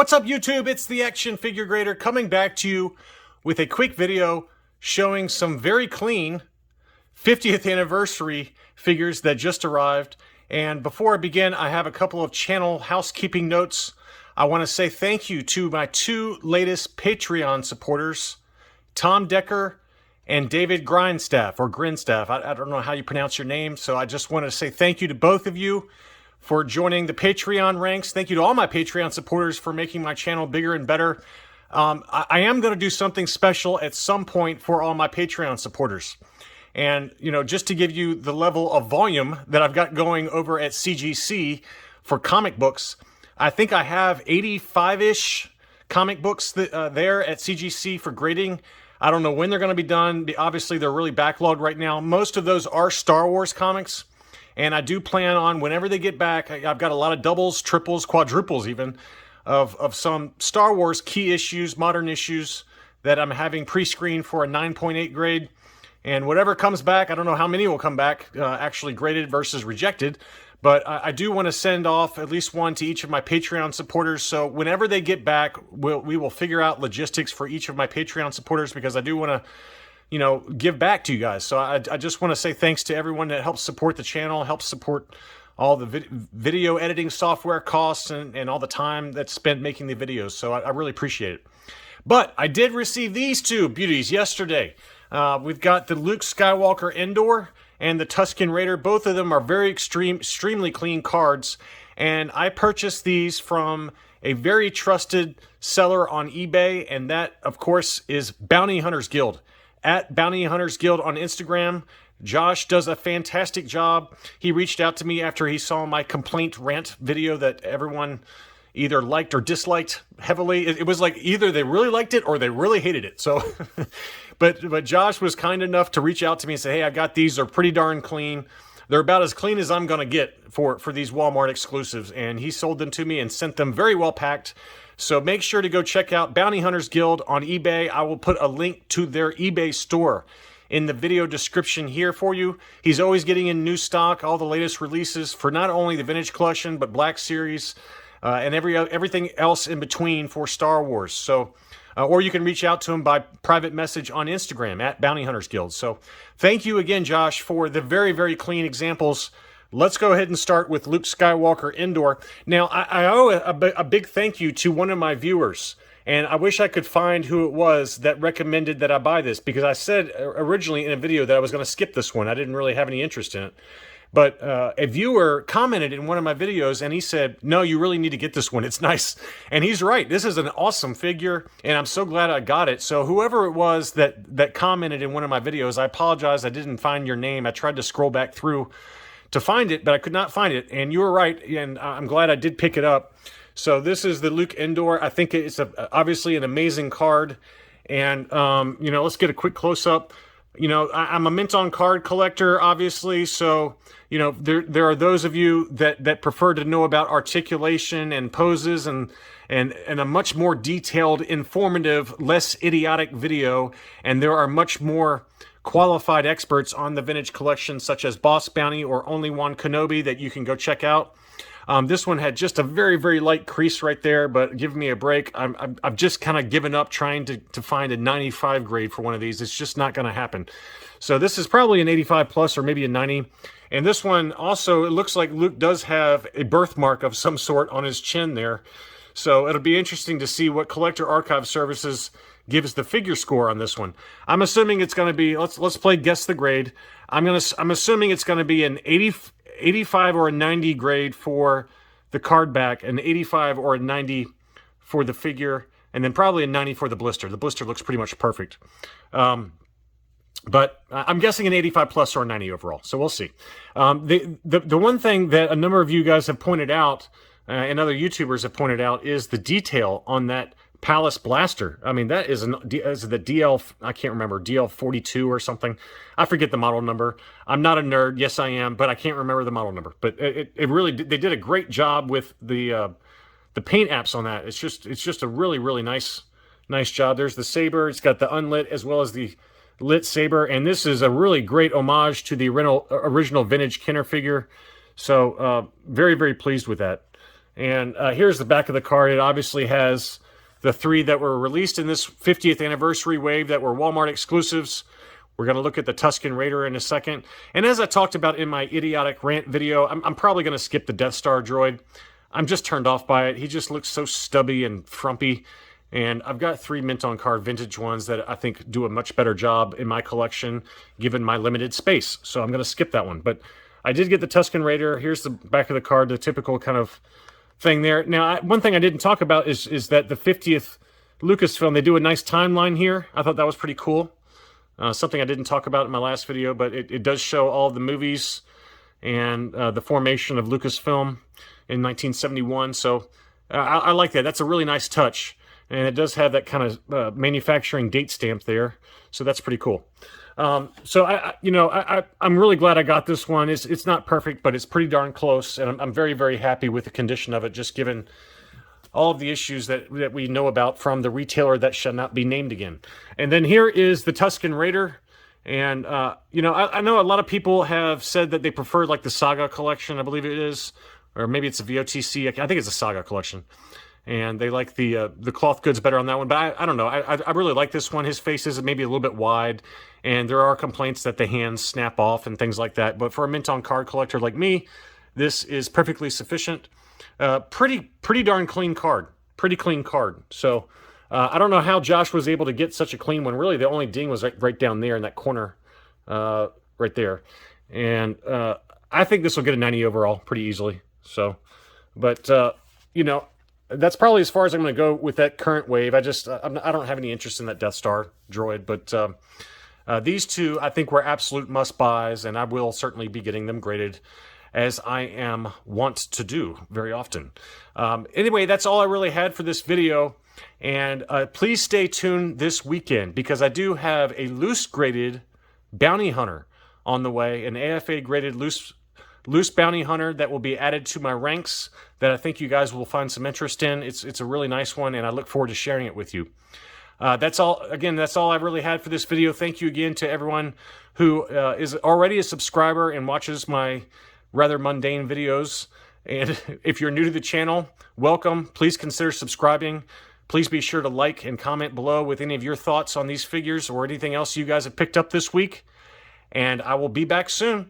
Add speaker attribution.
Speaker 1: What's up, YouTube? It's the Action Figure Grader coming back to you with a quick video showing some very clean 50th anniversary figures that just arrived. And before I begin, I have a couple of channel housekeeping notes. I want to say thank you to my two latest Patreon supporters, Tom Decker and David Grindstaff, or Grinstaff. I don't know how you pronounce your name, so I just want to say thank you to both of you for joining the Patreon ranks. Thank you to all my Patreon supporters for making my channel bigger and better. I am going to do something special at some point for all my Patreon supporters. And, you know, just to give you the level of volume that I've got going over at CGC for comic books, I think I have 85-ish comic books there at CGC for grading. I don't know when they're going to be done. Obviously, they're really backlogged right now. Most of those are Star Wars comics. And I do plan on, whenever they get back, I've got a lot of doubles, triples, quadruples even, of some Star Wars key issues, modern issues, that I'm having pre-screened for a 9.8 grade. And whatever comes back, I don't know how many will come back, actually graded versus rejected, but I do want to send off at least one to each of my Patreon supporters. So whenever they get back, we will figure out logistics for each of my Patreon supporters, because I do want to, you know, give back to you guys. So I just want to say thanks to everyone that helps support the channel, helps support all the video editing software costs and all the time that's spent making the videos. So I really appreciate it. But I did receive these two beauties yesterday. We've got the Luke Skywalker Endor and the Tusken Raider. Both of them are very extremely clean cards. And I purchased these from a very trusted seller on eBay. And that, of course, is Bounty Hunters Guild. At Bounty Hunters Guild on Instagram. Josh does a fantastic job. He reached out to me after he saw my complaint rant video that everyone either liked or disliked heavily. It was like either they really liked it or they really hated it. So, but Josh was kind enough to reach out to me and say, hey, I got these. They're pretty darn clean. They're about as clean as I'm going to get for these Walmart exclusives. And he sold them to me and sent them very well packed. So make sure to go check out Bounty Hunters Guild on eBay. I will put a link to their eBay store in the video description here for you. He's always getting in new stock, all the latest releases for not only the Vintage Collection, but Black Series, and everything else in between for Star Wars. So, or you can reach out to him by private message on Instagram at Bounty Hunters Guild. So thank you again, Josh, for the very clean examples. Let's go ahead and start with Luke Skywalker Endor. Now, I owe a big thank you to one of my viewers, and I wish I could find who it was that recommended that I buy this, because I said originally in a video that I was going to skip this one. I didn't really have any interest in it. But a viewer commented in one of my videos, and he said, no, you really need to get this one. It's nice. And he's right. This is an awesome figure, and I'm so glad I got it. So whoever it was that commented in one of my videos, I apologize. I didn't find your name. I tried to scroll back through to find it, but I could not find it. And you were right, and I'm glad I did pick it up. So this is the Luke Endor. I think it's obviously an amazing card. And, you know, let's get a quick close-up. You know, I'm a mint-on card collector, obviously, so, you know, there are those of you that prefer to know about articulation and poses and a much more detailed, informative, less idiotic video, and there are much more qualified experts on the Vintage Collection, such as Boss Bounty or Only One Kenobi, that you can go check out. This one had just a very light crease right there, but give me a break. I've just kind of given up trying to find a 95 grade for one of these. It's just not going to happen. So this is probably an 85 plus or maybe a 90. And this one also, it looks like Luke does have a birthmark of some sort on his chin there. So it'll be interesting to see what Collector Archive Services gives the figure score on this one. I'm assuming it's going to be, let's play guess the grade. I'm assuming it's going to be an 85 or a 90 grade for the card back, an 85 or a 90 for the figure, and then probably a 90 for the blister. The blister looks pretty much perfect. But I'm guessing an 85 plus or a 90 overall, so we'll see. The one thing that a number of you guys have pointed out, and other YouTubers have pointed out, is the detail on that Palace Blaster. I mean, that is the DL, I can't remember, DL42 or something. I forget the model number. I'm not a nerd. Yes, I am, but I can't remember the model number. But it really, they did a great job with the paint apps on that. It's just a really nice job. There's the saber. It's got the unlit as well as the lit saber, and this is a really great homage to the original vintage Kenner figure. So very pleased with that. And here's the back of the card. It obviously has the 3 that were released in this 50th anniversary wave that were Walmart exclusives. We're going to look at the Tusken Raider in a second. And as I talked about in my idiotic rant video, I'm probably going to skip the Death Star droid. I'm just turned off by it. He just looks so stubby and frumpy. And I've got 3 mint on card vintage ones that I think do a much better job in my collection, given my limited space. So I'm going to skip that one. But I did get the Tusken Raider. Here's the back of the card, the typical kind of thing there. Now, one thing I didn't talk about is that the 50th Lucasfilm, they do a nice timeline here. I thought that was pretty cool. Something I didn't talk about in my last video, but it does show all the movies and the formation of Lucasfilm in 1971. So I like that. That's a really nice touch. And it does have that kind of manufacturing date stamp there. So that's pretty cool. So I'm really glad I got this one. It's not perfect, but it's pretty darn close. And I'm very, very happy with the condition of it, just given all of the issues that we know about from the retailer that shall not be named again. And then here is the Tusken Raider. And, I know a lot of people have said that they prefer like the Saga collection, I believe it is. Or maybe it's a VOTC. I think it's a Saga collection. And they like the cloth goods better on that one. But I don't know. I really like this one. His face is maybe a little bit wide. And there are complaints that the hands snap off and things like that. But for a mint on card collector like me, this is perfectly sufficient. Pretty darn clean card. Pretty clean card. So I don't know how Josh was able to get such a clean one. Really, the only ding was right down there in that corner right there. And I think this will get a 90 overall pretty easily. So, but, that's probably as far as I'm going to go with that current wave. I don't have any interest in that Death Star droid, but these 2 I think were absolute must-buys, and I will certainly be getting them graded, as I am wont to do very often. Anyway, that's all I really had for this video, and please stay tuned this weekend, because I do have a loose-graded bounty hunter on the way, an AFA-graded loose bounty hunter that will be added to my ranks that I think you guys will find some interest in. It's a really nice one, and I look forward to sharing it with you. That's all I really had for this video. Thank you again to everyone who is already a subscriber and watches my rather mundane videos. And if you're new to the channel, welcome. Please consider subscribing. Please be sure to like and comment below with any of your thoughts on these figures or anything else you guys have picked up this week. And I will be back soon.